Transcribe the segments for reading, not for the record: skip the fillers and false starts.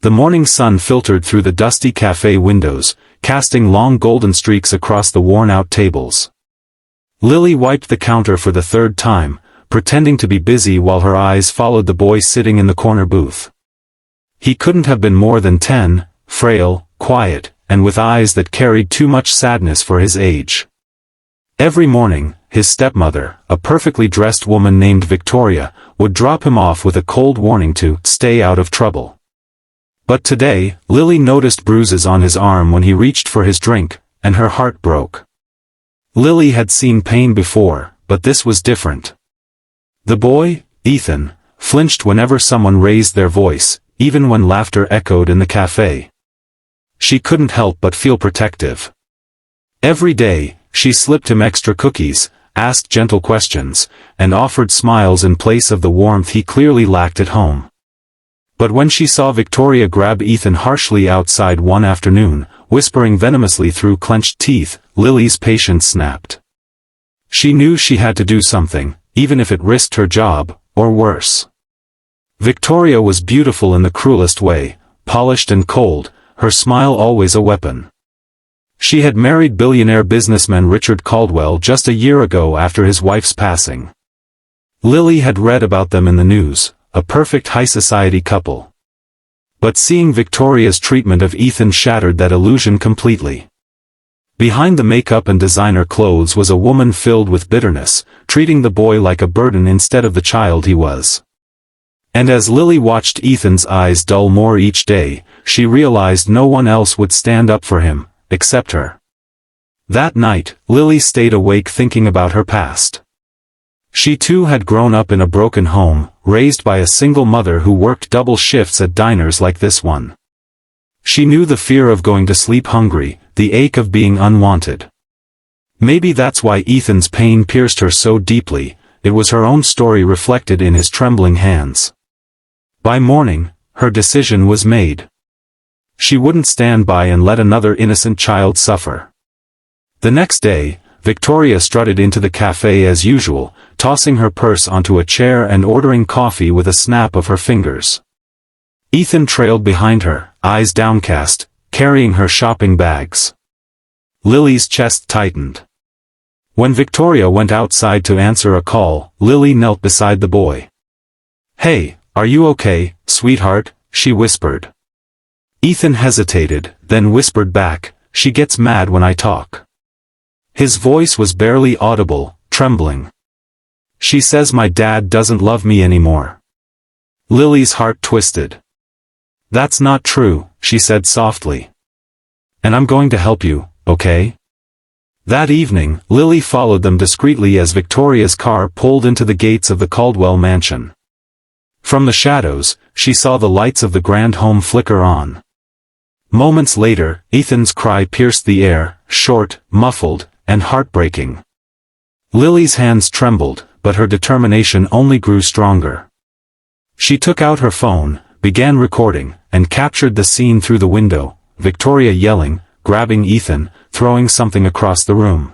The morning sun filtered through the dusty cafe windows, casting long golden streaks across the worn-out tables. Lily wiped the counter for the third time, pretending to be busy while her eyes followed the boy sitting in the corner booth. He couldn't have been more than 10, frail, quiet, and with eyes that carried too much sadness for his age. Every morning, his stepmother, a perfectly dressed woman named Victoria, would drop him off with a cold warning to stay out of trouble. But today, Lily noticed bruises on his arm when he reached for his drink, and her heart broke. Lily had seen pain before, but this was different. The boy, Ethan, flinched whenever someone raised their voice, even when laughter echoed in the cafe. She couldn't help but feel protective. Every day, she slipped him extra cookies, asked gentle questions, and offered smiles in place of the warmth he clearly lacked at home. But when she saw Victoria grab Ethan harshly outside one afternoon, whispering venomously through clenched teeth, Lily's patience snapped. She knew she had to do something, even if it risked her job, or worse. Victoria was beautiful in the cruelest way, polished and cold, her smile always a weapon. She had married billionaire businessman Richard Caldwell just a year ago after his wife's passing. Lily had read about them in the news, a perfect high society couple. But seeing Victoria's treatment of Ethan shattered that illusion completely. Behind the makeup and designer clothes was a woman filled with bitterness, treating the boy like a burden instead of the child he was. And as Lily watched Ethan's eyes dull more each day, she realized no one else would stand up for him, except her. That night, Lily stayed awake thinking about her past. She too had grown up in a broken home, raised by a single mother who worked double shifts at diners like this one. She knew the fear of going to sleep hungry, the ache of being unwanted. Maybe that's why Ethan's pain pierced her so deeply, it was her own story reflected in his trembling hands. By morning, her decision was made. She wouldn't stand by and let another innocent child suffer. The next day, Victoria strutted into the cafe as usual, tossing her purse onto a chair and ordering coffee with a snap of her fingers. Ethan trailed behind her, eyes downcast, carrying her shopping bags. Lily's chest tightened. When Victoria went outside to answer a call, Lily knelt beside the boy. "Hey, are you okay, sweetheart?" she whispered. Ethan hesitated, then whispered back, "She gets mad when I talk." His voice was barely audible, trembling. "She says my dad doesn't love me anymore." Lily's heart twisted. "That's not true," she said softly. "And I'm going to help you, okay?" That evening, Lily followed them discreetly as Victoria's car pulled into the gates of the Caldwell mansion. From the shadows, she saw the lights of the grand home flicker on. Moments later, Ethan's cry pierced the air, short, muffled, and heartbreaking. Lily's hands trembled, but her determination only grew stronger. She took out her phone, began recording, and captured the scene through the window, Victoria yelling, grabbing Ethan, throwing something across the room.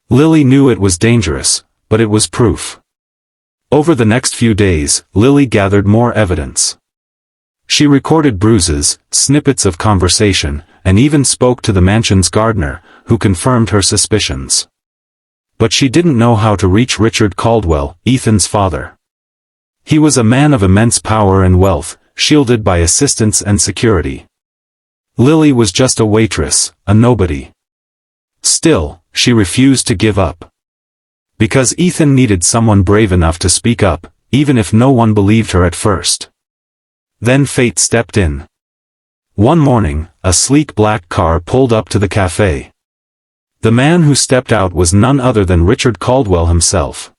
Lily knew it was dangerous, but it was proof. Over the next few days, Lily gathered more evidence. She recorded bruises, snippets of conversation, and even spoke to the mansion's gardener, who confirmed her suspicions. But she didn't know how to reach Richard Caldwell, Ethan's father. He was a man of immense power and wealth, shielded by assistants and security. Lily was just a waitress, a nobody. Still, she refused to give up. Because Ethan needed someone brave enough to speak up, even if no one believed her at first. Then fate stepped in. One morning, a sleek black car pulled up to the cafe. The man who stepped out was none other than Richard Caldwell himself.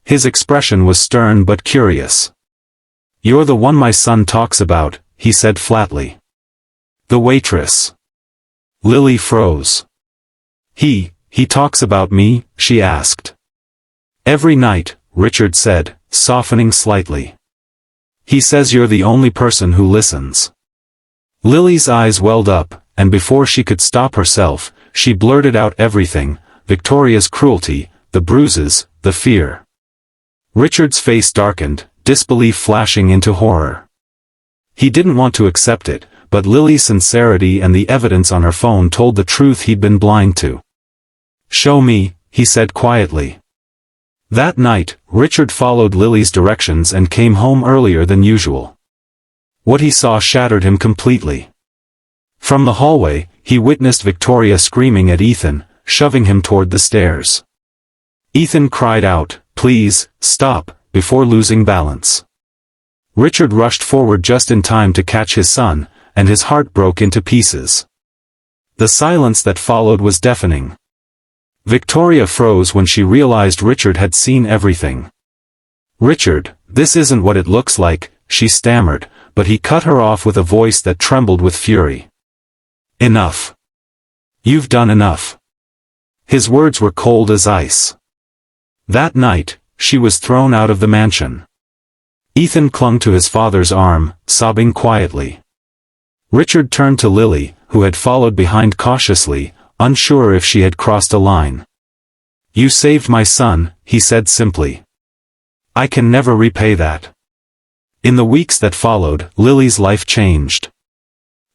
His expression was stern but curious. "You're the one my son talks about," he said flatly. "The waitress." Lily froze. He talks about me?" she asked. "Every night," Richard said, softening slightly. "He says you're the only person who listens." Lily's eyes welled up, and before she could stop herself, she blurted out everything, Victoria's cruelty, the bruises, the fear. Richard's face darkened, disbelief flashing into horror. He didn't want to accept it, but Lily's sincerity and the evidence on her phone told the truth he'd been blind to. "Show me," he said quietly. That night, Richard followed Lily's directions and came home earlier than usual. What he saw shattered him completely. From the hallway, he witnessed Victoria screaming at Ethan, shoving him toward the stairs. Ethan cried out, "Please, stop," before losing balance. Richard rushed forward just in time to catch his son, and his heart broke into pieces. The silence that followed was deafening. Victoria froze when she realized Richard had seen everything. "Richard, this isn't what it looks like," she stammered, but he cut her off with a voice that trembled with fury. "Enough. You've done enough." His words were cold as ice. That night, she was thrown out of the mansion. Ethan clung to his father's arm, sobbing quietly. Richard turned to Lily, who had followed behind cautiously, unsure if she had crossed a line. "You saved my son," he said simply. "I can never repay that." In the weeks that followed, Lily's life changed.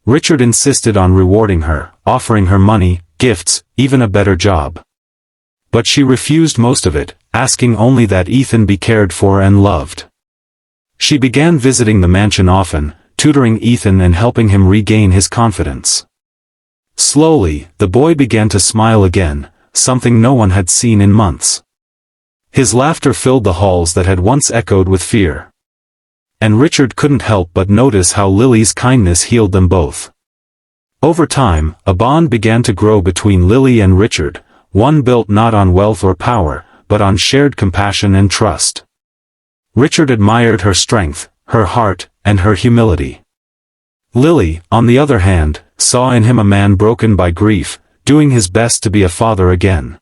Richard insisted on rewarding her, offering her money, gifts, even a better job. But she refused most of it, asking only that Ethan be cared for and loved. She began visiting the mansion often, tutoring Ethan and helping him regain his confidence. Slowly, the boy began to smile again, something no one had seen in months. His laughter filled the halls that had once echoed with fear. And Richard couldn't help but notice how Lily's kindness healed them both. Over time, a bond began to grow between Lily and Richard, one built not on wealth or power, but on shared compassion and trust. Richard admired her strength, her heart, and her humility. Lily, on the other hand, saw in him a man broken by grief, doing his best to be a father again.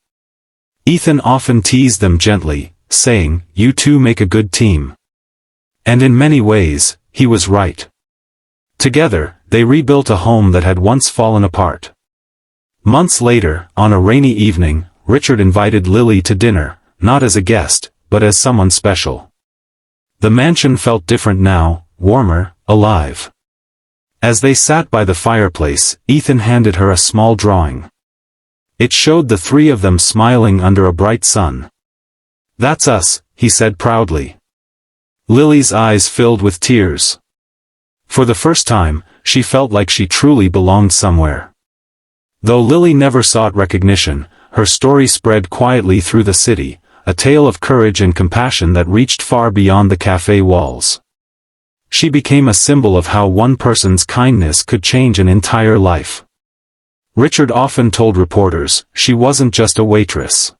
Ethan often teased them gently, saying, "You two make a good team." And in many ways, he was right. Together, they rebuilt a home that had once fallen apart. Months later, on a rainy evening, Richard invited Lily to dinner, not as a guest, but as someone special. The mansion felt different now, warmer, alive. As they sat by the fireplace, Ethan handed her a small drawing. It showed the three of them smiling under a bright sun. "That's us," he said proudly. Lily's eyes filled with tears. For the first time, she felt like she truly belonged somewhere. Though Lily never sought recognition, her story spread quietly through the city, a tale of courage and compassion that reached far beyond the cafe walls. She became a symbol of how one person's kindness could change an entire life. Richard often told reporters, "She wasn't just a waitress.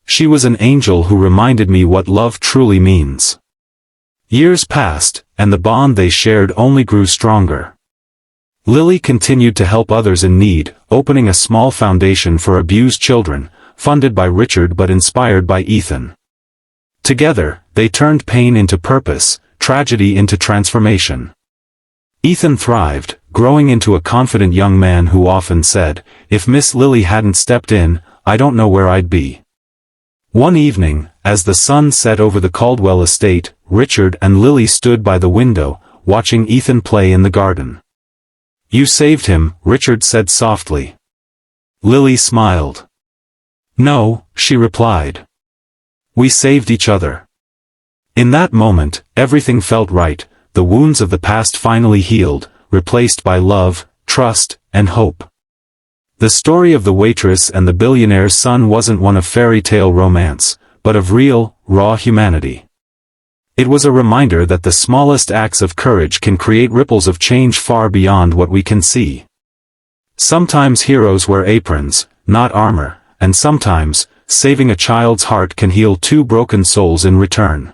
She was an angel who reminded me what love truly means." Years passed, and the bond they shared only grew stronger. Lily continued to help others in need, opening a small foundation for abused children, funded by Richard but inspired by Ethan. Together, they turned pain into purpose, tragedy into transformation. Ethan thrived, growing into a confident young man who often said, "If Miss Lily hadn't stepped in, I don't know where I'd be." One evening, as the sun set over the Caldwell estate, Richard and Lily stood by the window, watching Ethan play in the garden. "You saved him," Richard said softly. Lily smiled. "No," she replied. "We saved each other." In that moment, everything felt right, the wounds of the past finally healed, replaced by love, trust, and hope. The story of the waitress and the billionaire's son wasn't one of fairy tale romance, but of real, raw humanity. It was a reminder that the smallest acts of courage can create ripples of change far beyond what we can see. Sometimes heroes wear aprons, not armor, and sometimes, saving a child's heart can heal two broken souls in return.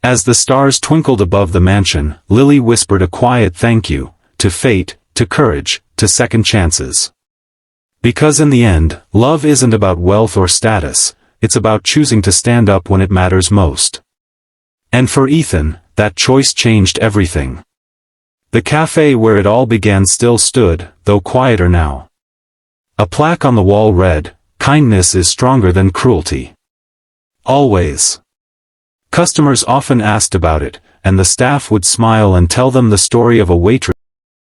As the stars twinkled above the mansion, Lily whispered a quiet thank you, to fate, to courage, to second chances. Because in the end, love isn't about wealth or status, it's about choosing to stand up when it matters most. And for Ethan, that choice changed everything. The cafe where it all began still stood, though quieter now. A plaque on the wall read, "Kindness is stronger than cruelty." Always. Customers often asked about it, and the staff would smile and tell them the story of a waitress